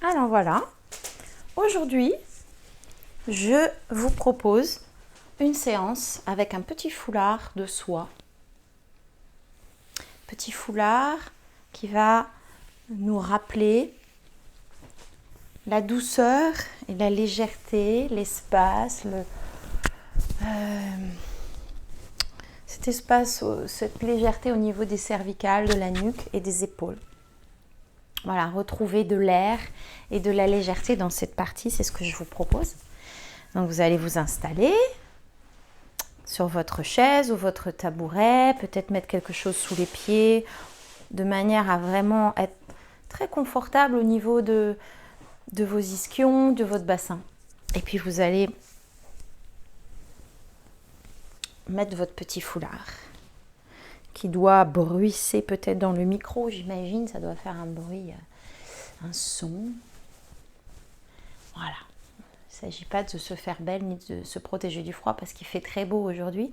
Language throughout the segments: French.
Alors voilà, aujourd'hui, je vous propose une séance avec un petit foulard de soie. Petit foulard qui va nous rappeler la douceur et la légèreté, l'espace, cet espace, cette légèreté au niveau des cervicales, de la nuque et des épaules. Voilà, retrouver de l'air et de la légèreté dans cette partie, c'est ce que je vous propose. Donc vous allez vous installer sur votre chaise ou votre tabouret, peut-être mettre quelque chose sous les pieds, de manière à vraiment être très confortable au niveau de vos ischions, de votre bassin. Et puis vous allez mettre votre petit foulard qui doit bruisser peut-être dans le micro, j'imagine, ça doit faire un bruit, un son. Voilà. Il ne s'agit pas de se faire belle ni de se protéger du froid parce qu'il fait très beau aujourd'hui,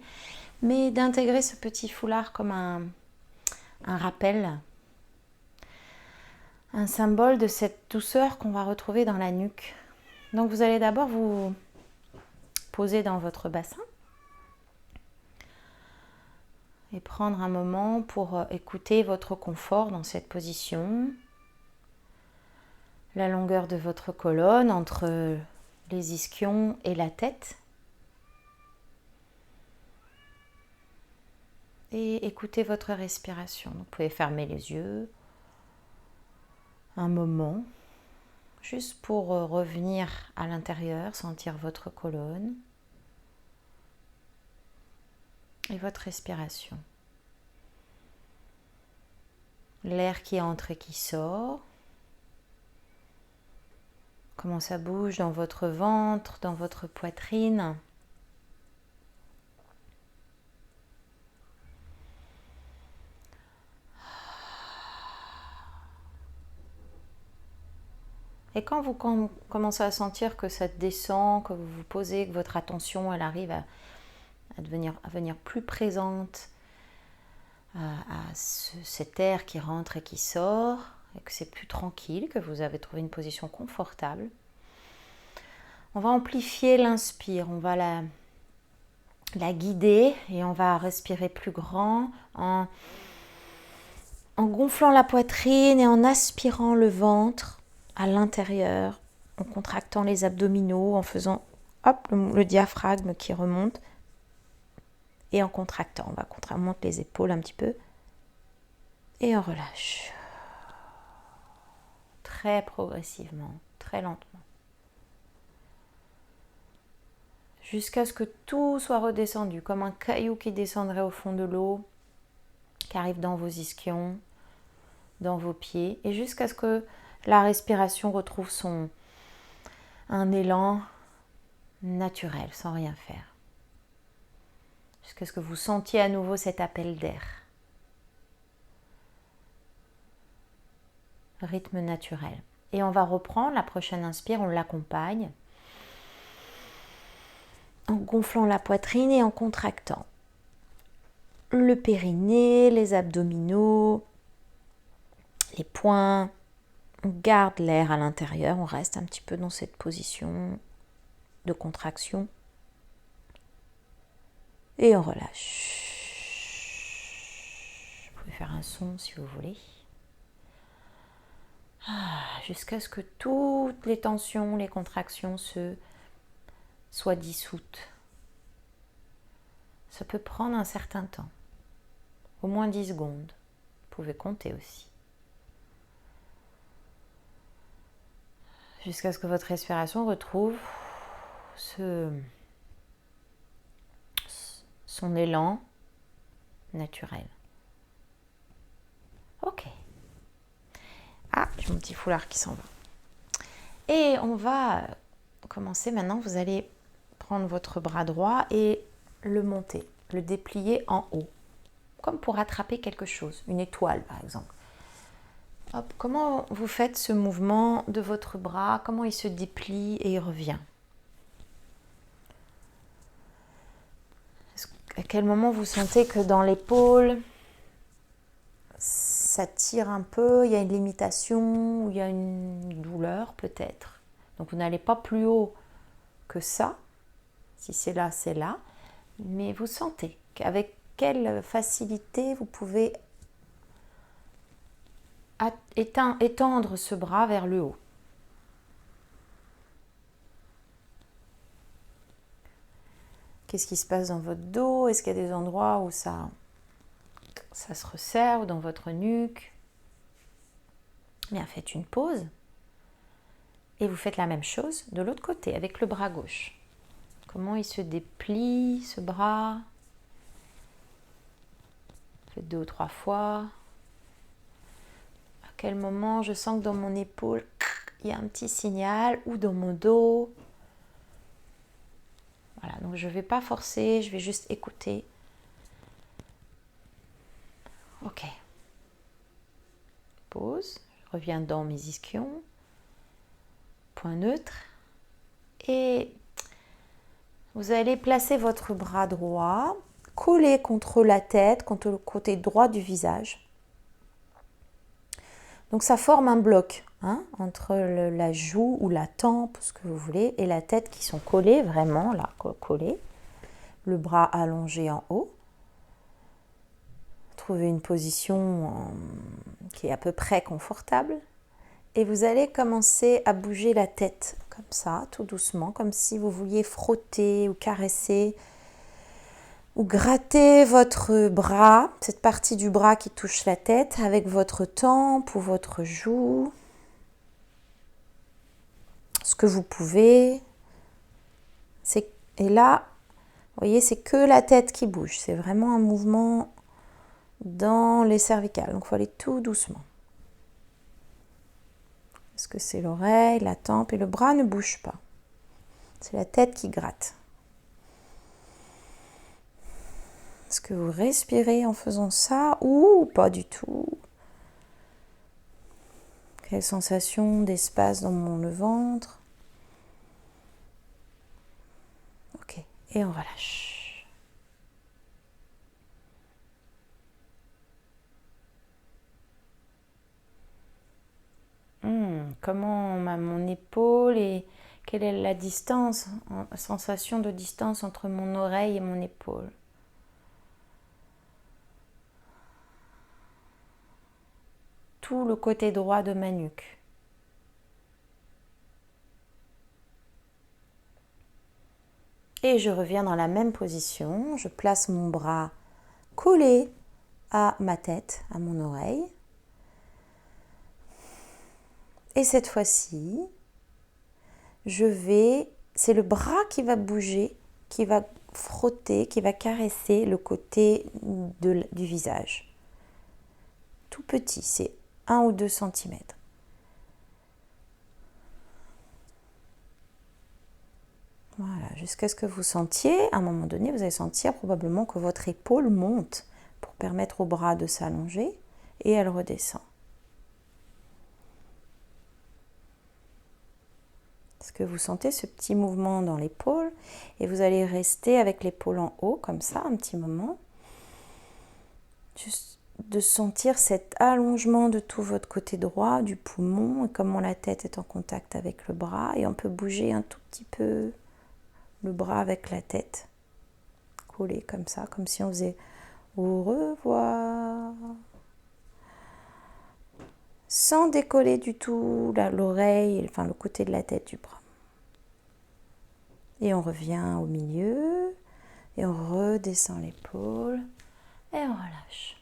mais d'intégrer ce petit foulard comme un rappel, un symbole de cette douceur qu'on va retrouver dans la nuque. Donc vous allez d'abord vous poser dans votre bassin et prendre un moment pour écouter votre confort dans cette position, la longueur de votre colonne entre les ischions et la tête. Et écoutez votre respiration. Vous pouvez fermer les yeux un moment, juste pour revenir à l'intérieur, sentir votre colonne et votre respiration. L'air qui entre et qui sort. Comment ça bouge dans votre ventre, dans votre poitrine. Et quand vous commencez à sentir que ça descend, que vous vous posez, que votre attention elle arrive à venir plus présente à cet air qui rentre et qui sort, et que c'est plus tranquille, que vous avez trouvé une position confortable, on va amplifier l'inspire, on va la guider et on va respirer plus grand en gonflant la poitrine et en aspirant le ventre à l'intérieur, en contractant les abdominaux, en faisant hop, le diaphragme qui remonte et en contractant. On monte les épaules un petit peu et on relâche. Très progressivement, très lentement. Jusqu'à ce que tout soit redescendu, comme un caillou qui descendrait au fond de l'eau, qui arrive dans vos ischions, dans vos pieds, et jusqu'à ce que la respiration retrouve un élan naturel, sans rien faire. Jusqu'à ce que vous sentiez à nouveau cet appel d'air. Rythme naturel. Et on va reprendre la prochaine inspire, on l'accompagne en gonflant la poitrine et en contractant le périnée, les abdominaux, les poings. On garde l'air à l'intérieur, on reste un petit peu dans cette position de contraction et on relâche. Vous pouvez faire un son si vous voulez. Jusqu'à ce que toutes les tensions, les contractions soient dissoutes. Ça peut prendre un certain temps, au moins 10 secondes. Vous pouvez compter aussi. Jusqu'à ce que votre respiration retrouve son élan naturel. Ok. J'ai mon petit foulard qui s'en va. Et on va commencer maintenant. Vous allez prendre votre bras droit et le monter, le déplier en haut, comme pour attraper quelque chose, une étoile par exemple. Hop, comment vous faites ce mouvement de votre bras? Comment il se déplie et il revient? À quel moment vous sentez que dans l'épaule, ça tire un peu, il y a une limitation, ou il y a une douleur peut-être. Donc vous n'allez pas plus haut que ça. Si c'est là, c'est là. Mais vous sentez qu'avec quelle facilité vous pouvez étendre ce bras vers le haut. Qu'est-ce qui se passe dans votre dos? Est-ce qu'il y a des endroits où ça se resserre, ou dans votre nuque? Bien, faites une pause. Et vous faites la même chose de l'autre côté, avec le bras gauche. Comment il se déplie, ce bras? Faites 2 ou 3 fois. À quel moment je sens que dans mon épaule, il y a un petit signal, ou dans mon dos? Voilà, donc je ne vais pas forcer, je vais juste écouter. Ok. Pause. Je reviens dans mes ischions. Point neutre. Et vous allez placer votre bras droit collé contre la tête, contre le côté droit du visage. Donc ça forme un bloc entre la joue ou la tempe, ce que vous voulez, et la tête qui sont collés, vraiment là, collés. Le bras allongé en haut. Trouvez une position qui est à peu près confortable. Et vous allez commencer à bouger la tête comme ça, tout doucement, comme si vous vouliez frotter ou caresser ou gratter votre bras, cette partie du bras qui touche la tête, avec votre tempe ou votre joue. Ce que vous pouvez. Et là, vous voyez, c'est que la tête qui bouge. C'est vraiment un mouvement dans les cervicales. Donc, il faut aller tout doucement. Est-ce que c'est l'oreille, la tempe et le bras ne bougent pas? C'est la tête qui gratte. Est-ce que vous respirez en faisant ça ou pas du tout? Quelle sensation d'espace dans le ventre? Ok, et on relâche. Comment mon épaule et quelle est la distance, sensation de distance entre mon oreille et mon épaule? Tout le côté droit de ma nuque. Et je reviens dans la même position. Je place mon bras collé à ma tête, à mon oreille. Et cette fois-ci, c'est le bras qui va bouger, qui va frotter, qui va caresser le côté du visage. Tout petit, c'est 1 ou 2 cm. Voilà, jusqu'à ce que vous sentiez, à un moment donné, vous allez sentir probablement que votre épaule monte pour permettre au bras de s'allonger et elle redescend. Est-ce que vous sentez ce petit mouvement dans l'épaule? Et vous allez rester avec l'épaule en haut, comme ça, un petit moment. Juste de sentir cet allongement de tout votre côté droit, du poumon, et comment la tête est en contact avec le bras. Et on peut bouger un tout petit peu le bras avec la tête. Collé comme ça, comme si on faisait au revoir. Sans décoller du tout l'oreille, enfin le côté de la tête du bras. Et on revient au milieu, et on redescend l'épaule, et on relâche.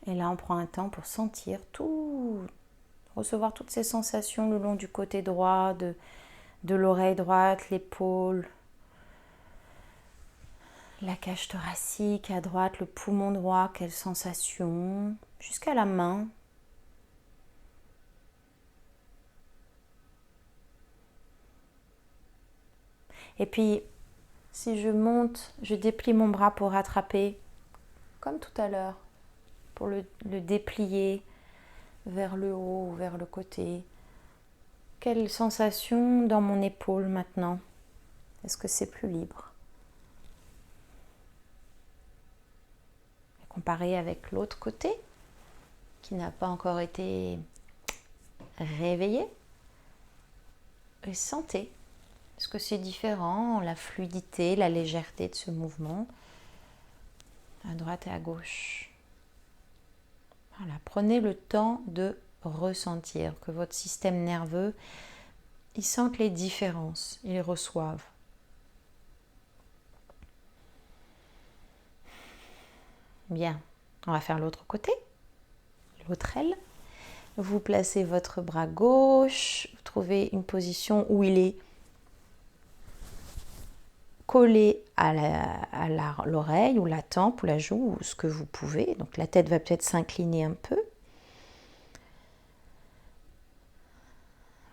Et là, on prend un temps pour sentir tout, recevoir toutes ces sensations le long du côté droit, de l'oreille droite, l'épaule, la cage thoracique à droite, le poumon droit, quelle sensation, jusqu'à la main. Et puis, si je monte, je déplie mon bras pour rattraper, comme tout à l'heure, pour le déplier vers le haut ou vers le côté. Quelle sensation dans mon épaule maintenant? Est-ce que c'est plus libre? comparer avec l'autre côté qui n'a pas encore été réveillé. Et sentez, est-ce que c'est différent, la fluidité, la légèreté de ce mouvement, à droite et à gauche. Voilà, prenez le temps de ressentir, que votre système nerveux, il sente les différences, il reçoive. Bien, on va faire l'autre côté, l'autre aile. Vous placez votre bras gauche, vous trouvez une position où il est collé à l'oreille ou la tempe ou la joue ou ce que vous pouvez. Donc la tête va peut-être s'incliner un peu.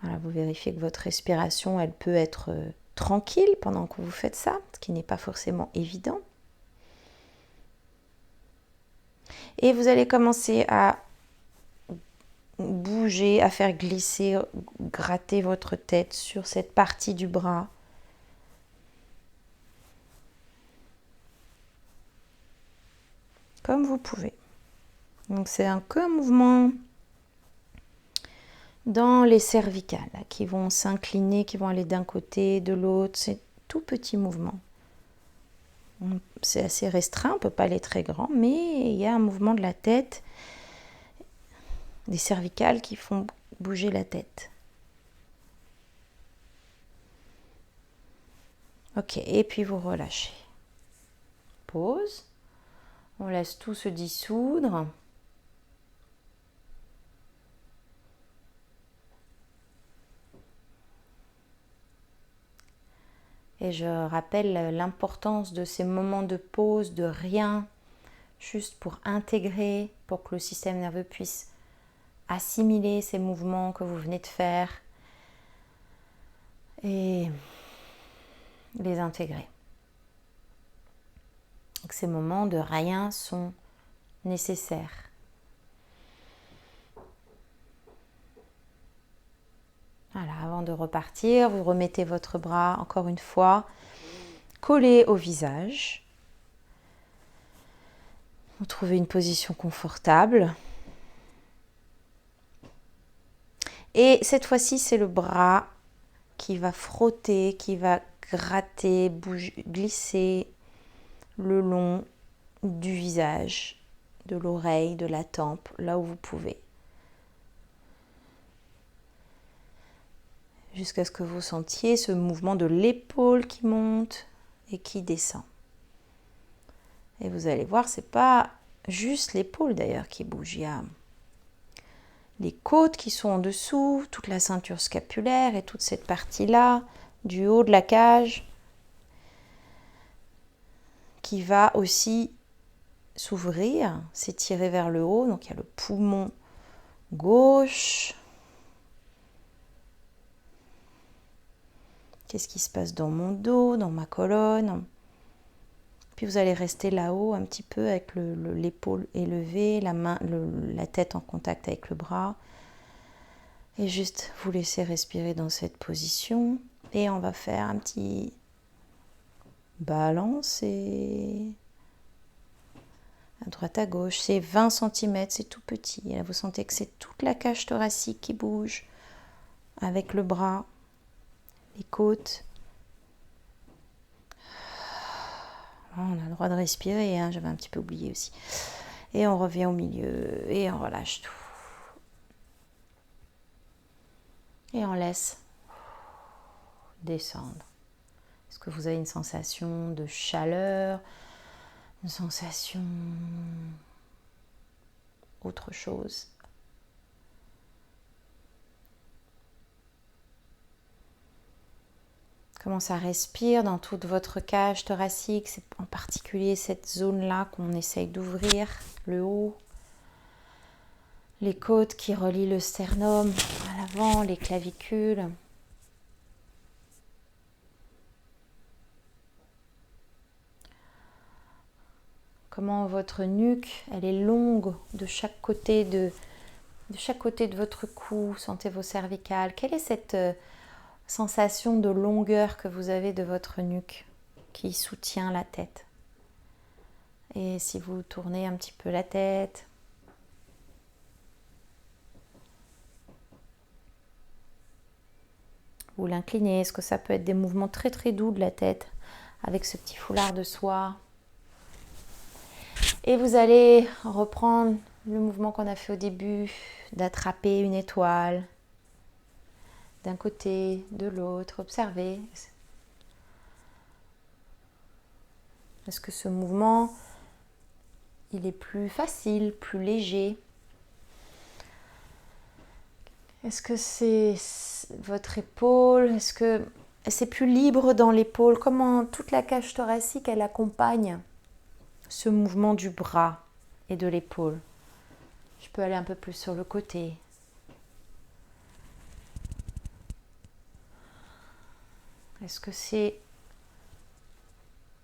Voilà, vous vérifiez que votre respiration, elle peut être tranquille pendant que vous faites ça, ce qui n'est pas forcément évident. Et vous allez commencer à bouger, à faire glisser, gratter votre tête sur cette partie du bras. Comme vous pouvez. Donc c'est un mouvement dans les cervicales là, qui vont s'incliner, qui vont aller d'un côté, de l'autre. C'est tout petit mouvement. C'est assez restreint, on ne peut pas aller très grand, mais il y a un mouvement de la tête, des cervicales qui font bouger la tête. Ok, et puis vous relâchez. Pause. On laisse tout se dissoudre. Et je rappelle l'importance de ces moments de pause, de rien, juste pour intégrer, pour que le système nerveux puisse assimiler ces mouvements que vous venez de faire et les intégrer. Donc ces moments de rien sont nécessaires. Voilà, avant de repartir, vous remettez votre bras encore une fois collé au visage. Vous trouvez une position confortable. Et cette fois-ci, c'est le bras qui va frotter, qui va gratter, bouger, glisser le long du visage, de l'oreille, de la tempe, là où vous pouvez. Jusqu'à ce que vous sentiez ce mouvement de l'épaule qui monte et qui descend. Et vous allez voir, c'est pas juste l'épaule d'ailleurs qui bouge. Il y a les côtes qui sont en dessous, toute la ceinture scapulaire et toute cette partie-là, du haut de la cage, qui va aussi s'ouvrir, s'étirer vers le haut. Donc il y a le poumon gauche. Qu'est-ce qui se passe dans mon dos, dans ma colonne? Puis vous allez rester là-haut un petit peu avec l'épaule élevée, la tête en contact avec le bras. Et juste vous laisser respirer dans cette position. Et on va faire un petit balance et à droite à gauche. C'est 20 cm, c'est tout petit. Et là, vous sentez que c'est toute la cage thoracique qui bouge avec le bras, les côtes. On a le droit de respirer, hein, j'avais un petit peu oublié aussi. Et on revient au milieu et on relâche tout. Et on laisse descendre. Est-ce que vous avez une sensation de chaleur, une sensation autre chose? Comment ça respire dans toute votre cage thoracique, c'est en particulier cette zone-là qu'on essaye d'ouvrir, le haut, les côtes qui relient le sternum à l'avant, les clavicules. Comment votre nuque, elle est longue de chaque côté de votre cou. Sentez vos cervicales. Quelle est cette sensation de longueur que vous avez de votre nuque qui soutient la tête? Et si vous tournez un petit peu la tête, ou l'incliner, est-ce que ça peut être des mouvements très très doux de la tête avec ce petit foulard de soie. Et vous allez reprendre le mouvement qu'on a fait au début, d'attraper une étoile d'un côté, de l'autre, observez. Est-ce que ce mouvement, il est plus facile, plus léger? Est-ce que c'est votre épaule? Est-ce que c'est plus libre dans l'épaule? Comment toute la cage thoracique, elle accompagne ce mouvement du bras et de l'épaule? Je peux aller un peu plus sur le côté. Est-ce que c'est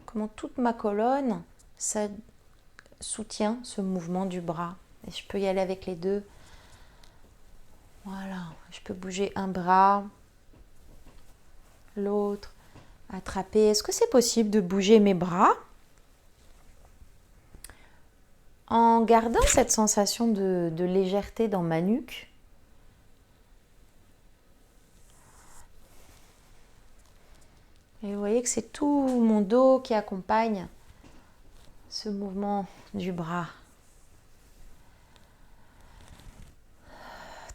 comment toute ma colonne, ça soutient ce mouvement du bras? Et je peux y aller avec les deux. Voilà, je peux bouger un bras, l'autre, attraper. Est-ce que c'est possible de bouger mes bras en gardant cette sensation de légèreté dans ma nuque? Et vous voyez que c'est tout mon dos qui accompagne ce mouvement du bras.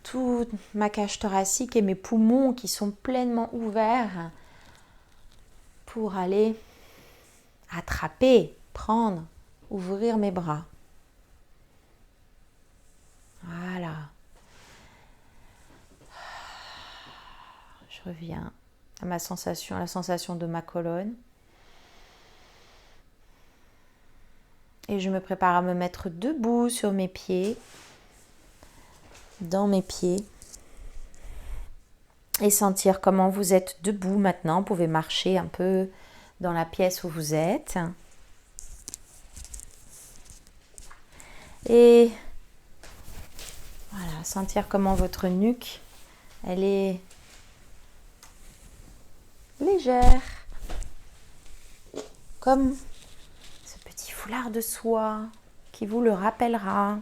Toute ma cage thoracique et mes poumons qui sont pleinement ouverts pour aller attraper, prendre, ouvrir mes bras. Voilà. Je reviens à ma sensation, à la sensation de ma colonne. Et je me prépare à me mettre debout sur mes pieds, dans mes pieds. Et sentir comment vous êtes debout maintenant. Vous pouvez marcher un peu dans la pièce où vous êtes. Et voilà, sentir comment votre nuque, elle est légère. Comme ce petit foulard de soie qui vous le rappellera.